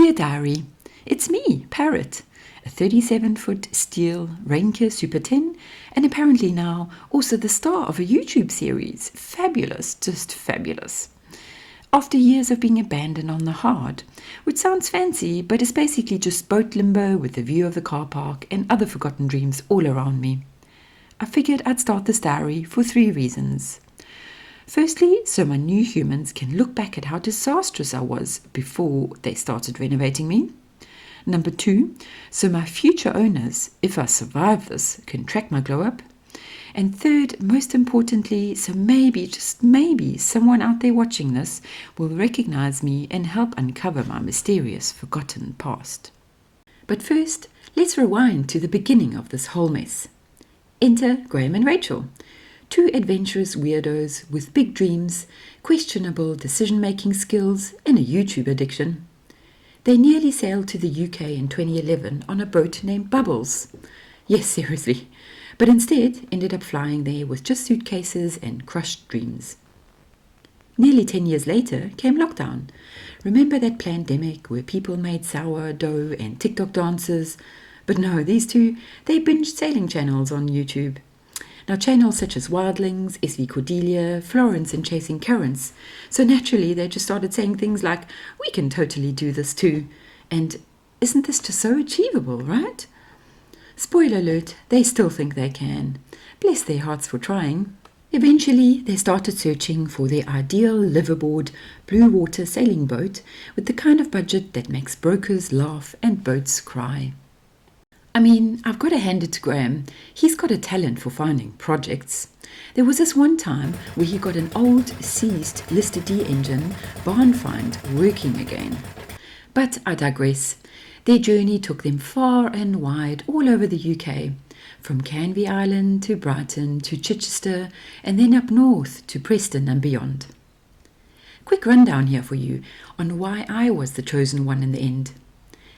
Dear Diary, it's me, Parrot, a 37-foot steel Reinke Super 10, and apparently now also the star of a YouTube series. Fabulous, just fabulous. After years of being abandoned on the hard, which sounds fancy, but is basically just boat limbo with a view of the car park and other forgotten dreams all around me, I figured I'd start this diary for 3 reasons. Firstly, so my new humans can look back at how disastrous I was before they started renovating me. Number 2, so my future owners, if I survive this, can track my glow up. And third, most importantly, so maybe, just maybe, someone out there watching this will recognize me and help uncover my mysterious, forgotten past. But first, let's rewind to the beginning of this whole mess. Enter Graham and Rachel, 2 adventurous weirdos with big dreams, questionable decision-making skills, and a YouTube addiction. They nearly sailed to the UK in 2011 on a boat named Bubbles. Yes, seriously. But instead ended up flying there with just suitcases and crushed dreams. Nearly 10 years later came lockdown. Remember that pandemic where people made sourdough and TikTok dances? But no, these 2, they binged sailing channels on YouTube. Now, channels such as Wildlings, SV Cordelia, Florence and Chasing Currents. So naturally, they just started saying things like, we can totally do this too. And isn't this just so achievable, right? Spoiler alert, they still think they can. Bless their hearts for trying. Eventually, they started searching for their ideal liveaboard blue water sailing boat with the kind of budget that makes brokers laugh and boats cry. I mean, I've got to hand it to Graham. He's got a talent for finding projects. There was this one time where he got an old, seized Lister D engine barn find working again. But I digress. Their journey took them far and wide all over the UK, from Canvey Island to Brighton to Chichester, and then up north to Preston and beyond. Quick rundown here for you on why I was the chosen one in the end.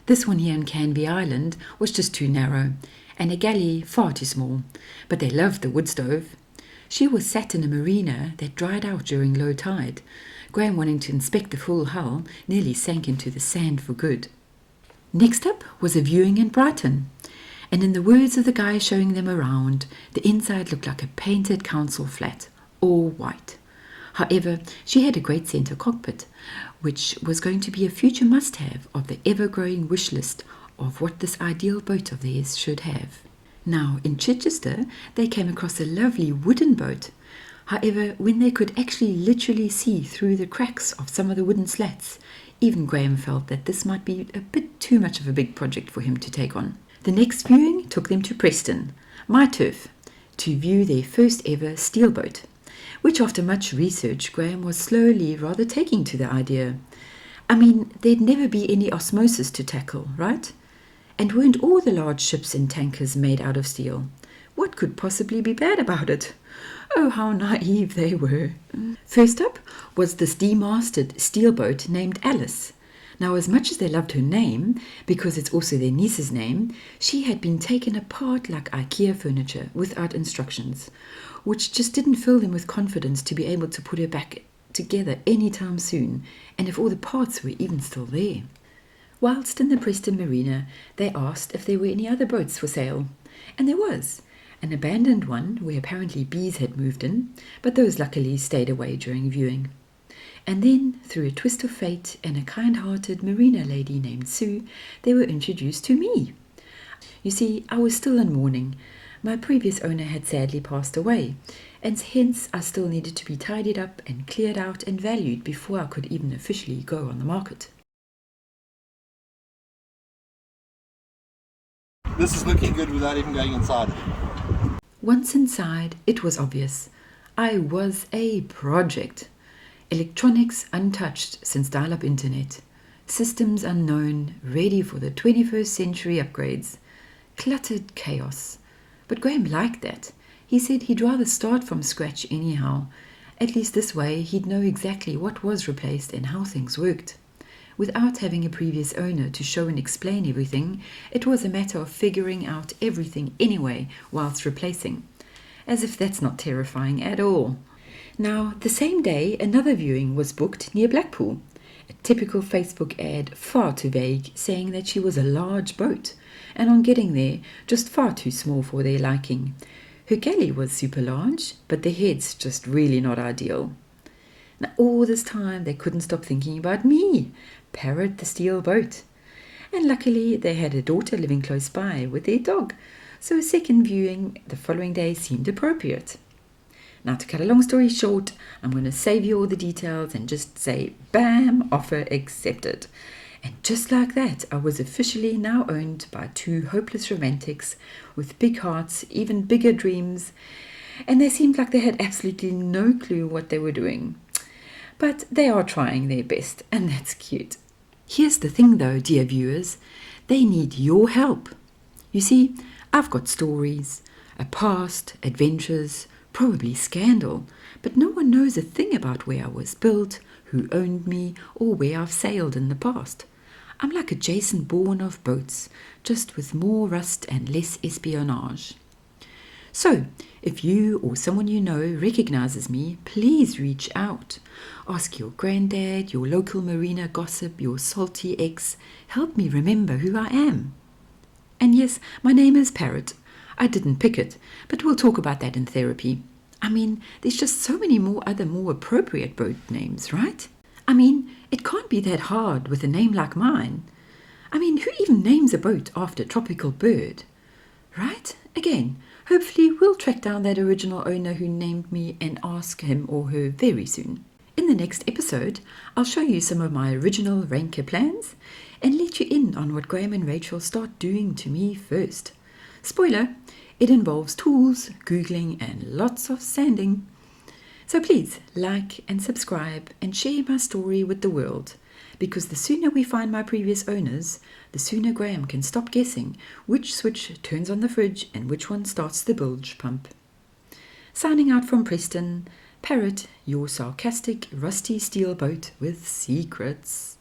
This one here in Canvey Island was just too narrow, and a galley far too small, but they loved the wood stove. She was sat in a marina that dried out during low tide. Graham, wanting to inspect the full hull, nearly sank into the sand for good. Next up was a viewing in Brighton, and in the words of the guy showing them around, the inside looked like a painted council flat, all white. However, she had a great centre cockpit, which was going to be a future must-have of the ever-growing wish list of what this ideal boat of theirs should have. Now, in Chichester, they came across a lovely wooden boat. However, when they could actually literally see through the cracks of some of the wooden slats, even Graham felt that this might be a bit too much of a big project for him to take on. The next viewing took them to Preston, my turf, to view their first ever steelboat, which after much research, Graham was slowly rather taking to the idea. I mean, there'd never be any osmosis to tackle, right? And weren't all the large ships and tankers made out of steel? What could possibly be bad about it? Oh, how naive they were. First up was this demasted steelboat named Alice. Now, as much as they loved her name, because it's also their niece's name, she had been taken apart like IKEA furniture without instructions, which just didn't fill them with confidence to be able to put her back together anytime soon, and if all the parts were even still there. Whilst in the Preston Marina, they asked if there were any other boats for sale, and there was. An abandoned one where apparently bees had moved in, but those luckily stayed away during viewing. And then, through a twist of fate and a kind-hearted marina lady named Sue, they were introduced to me. You see, I was still in mourning. My previous owner had sadly passed away, and hence I still needed to be tidied up and cleared out and valued before I could even officially go on the market. This is looking good without even going inside. Once inside, it was obvious. I was a project. Electronics untouched since dial-up internet. Systems unknown, ready for the 21st century upgrades. Cluttered chaos. But Graham liked that. He said he'd rather start from scratch anyhow. At least this way he'd know exactly what was replaced and how things worked. Without having a previous owner to show and explain everything, it was a matter of figuring out everything anyway whilst replacing. As if that's not terrifying at all. Now, the same day, another viewing was booked near Blackpool, A typical Facebook ad, far too vague, saying that she was a large boat, and on getting there, just far too small for their liking. Her galley was super large, but the head's just really not ideal. Now, all this time, they couldn't stop thinking about me, Parrot the steel boat. And luckily, they had a daughter living close by with their dog, so a second viewing the following day seemed appropriate. Now, to cut a long story short, I'm going to save you all the details and just say, bam, offer accepted. And just like that, I was officially now owned by two hopeless romantics with big hearts, even bigger dreams, and they seemed like they had absolutely no clue what they were doing. But they are trying their best, and that's cute. Here's the thing though, dear viewers, they need your help. You see, I've got stories, a past, adventures, probably scandal, but no one knows a thing about where I was built, who owned me, or where I've sailed in the past. I'm like a Jason Bourne of boats, just with more rust and less espionage. So, if you or someone you know recognizes me, please reach out. Ask your granddad, your local marina gossip, your salty ex. Help me remember who I am. And yes, my name is Parrot. I didn't pick it, but we'll talk about that in therapy. I mean, there's just so many other more appropriate boat names, right? I mean, it can't be that hard with a name like mine. I mean, who even names a boat after a tropical bird? Right? Again, hopefully we'll track down that original owner who named me and ask him or her very soon. In the next episode, I'll show you some of my original Reinke plans and let you in on what Graham and Rachel start doing to me first. Spoiler, it involves tools, Googling, and lots of sanding. So please like and subscribe and share my story with the world, because the sooner we find my previous owners, the sooner Graham can stop guessing which switch turns on the fridge and which one starts the bilge pump. Signing out from Preston, Parrot, your sarcastic, rusty steel boat with secrets.